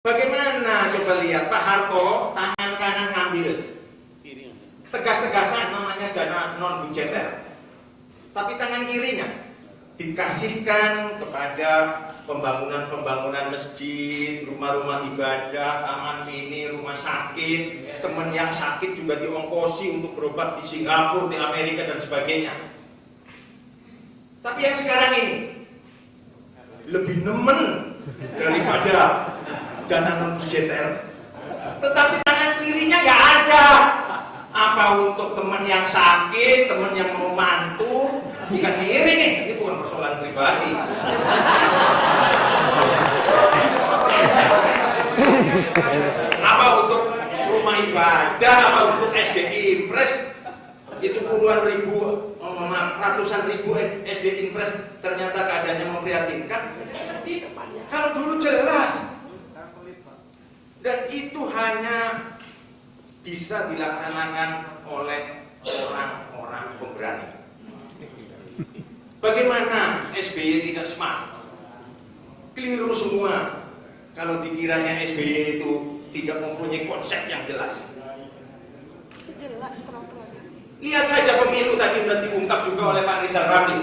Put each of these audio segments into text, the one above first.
Bagaimana coba lihat Pak Harto tangan kanan ngambil tegas-tegasan namanya dana non budgeter, tapi tangan kirinya dikasihkan kepada pembangunan masjid, rumah-rumah ibadah, taman mini, rumah sakit, teman yang sakit juga diongkosi untuk berobat di Singapura, di Amerika dan sebagainya. Tapi yang sekarang ini lebih nemen daripada dana non budgeter, tetapi tangan kirinya nggak ada. Apa untuk teman yang sakit, teman yang mau mantu, bukan miring nih, ini bukan persoalan pribadi. Apa untuk rumah ibadah, apa untuk SDI Impres, itu puluhan ribu, ratusan ribu SDI Impres ternyata keadaannya memprihatinkan. Kalau dulu jelas, dan itu hanya bisa dilaksanakan oleh orang-orang pemberani. Bagaimana SBY tidak smart? Keliru semua kalau dikiranya SBY itu tidak mempunyai konsep yang jelas. Lihat saja pemilu tadi sudah diungkap juga oleh Pak Rizal Ramli.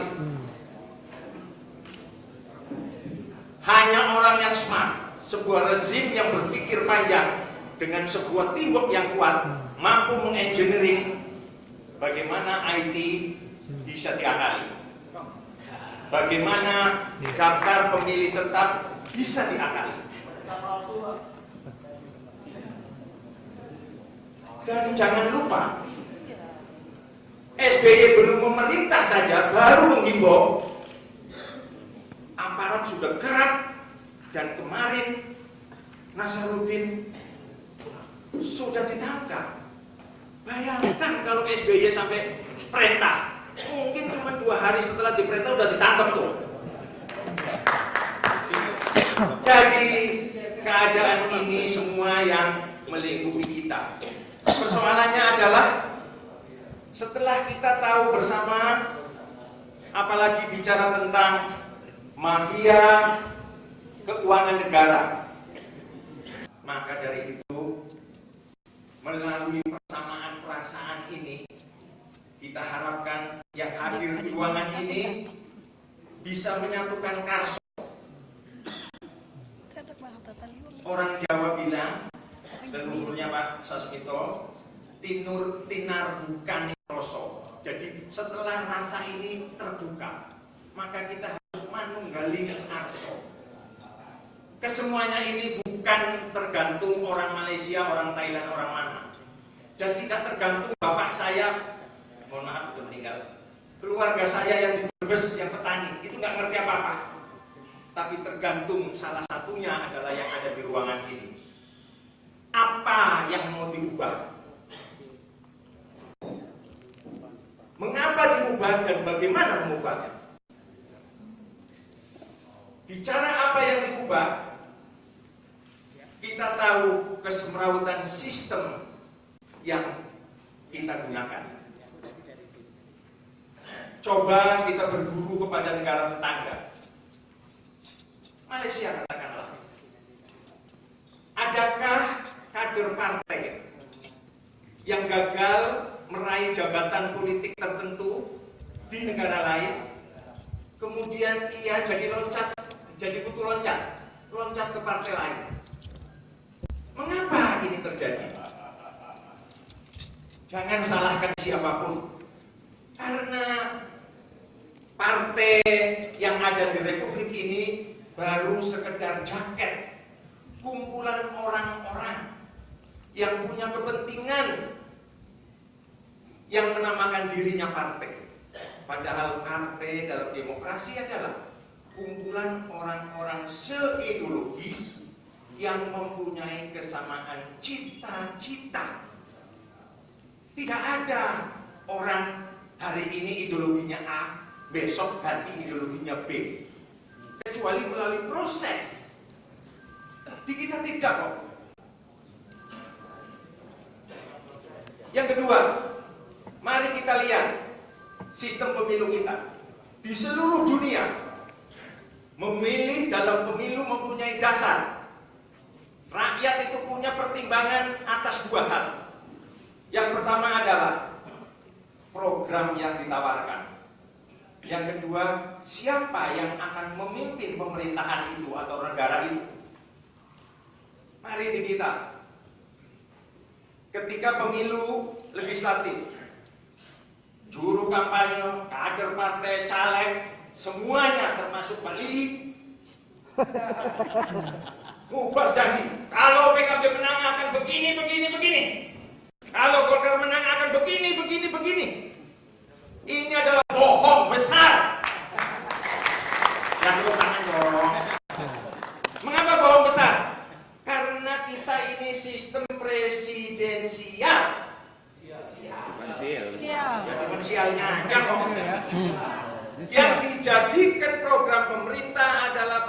Hanya orang yang smart, sebuah rezim yang berpikir panjang dengan sebuah teamwork yang kuat mampu mengengineering bagaimana IT bisa diakali, bagaimana daftar pemilih tetap bisa diakali. Dan jangan lupa, SBY belum memerintah saja baru menghimbau, aparat sudah gerak, dan kemarin Nasaruddin sudah ditangkap. Bayangkan kalau SBY sampai perintah, mungkin cuma 2 hari setelah diperintah sudah ditangkap tuh. Jadi keadaan ini semua yang melingkupi kita. Persoalannya adalah setelah kita tahu bersama, apalagi bicara tentang mafia keuangan negara, maka dari itu melalui persamaan perasaan ini kita harapkan yang hadir di ruangan ini bisa menyatukan Karso. Orang Jawa bilang, leluhurnya Pak Sasmito, tinar bukan roso. Jadi setelah rasa ini terbuka, maka kita harus manunggali Karso. Kesemuanya ini bukan tergantung orang Malaysia, orang Thailand, orang mana. Dan tidak tergantung bapak saya, mohon maaf sudah meninggal, keluarga saya yang di Brebes, yang petani, itu nggak ngerti apa-apa. Tapi tergantung salah satunya adalah yang ada di ruangan ini. Apa yang mau diubah? Mengapa diubah dan bagaimana mengubahnya? Bicara apa yang diubah, kita tahu kesemrawutan sistem yang kita gunakan. Coba kita berguru kepada negara tetangga. Malaysia katakanlah. Adakah kader partai yang gagal meraih jabatan politik tertentu di negara lain, kemudian ia jadi kutu loncat ke partai lain? Mengapa ini terjadi? Jangan salahkan siapapun, karena partai yang ada di Republik ini baru sekedar jaket, kumpulan orang-orang yang punya kepentingan yang menamakan dirinya partai. Padahal partai dalam demokrasi adalah kumpulan orang-orang seideologi yang mempunyai kesamaan cita-cita. Tidak ada orang hari ini ideologinya A, besok ganti ideologinya B, kecuali melalui proses. Di kita tidak kok. Yang kedua, mari kita lihat sistem pemilu kita. Di seluruh dunia, memilih dalam pemilu mempunyai dasar punya pertimbangan atas dua hal. Yang pertama adalah program yang ditawarkan. Yang kedua, siapa yang akan memimpin pemerintahan itu atau negara itu. Mari di kita. Ketika pemilu legislatif, juru kampanye, kader partai, caleg, semuanya termasuk Pak Lili, ngubah janji. Kalau PKB menang akan begini, begini, begini. Kalau Golkar menang akan begini, begini, begini. Ini adalah bohong besar. Yang tepuk tangan dong. Mengapa bohong besar? Karena kita ini sistem presidensial. Cuma sialnya aja kok. Yang dijadikan program pemerintah adalah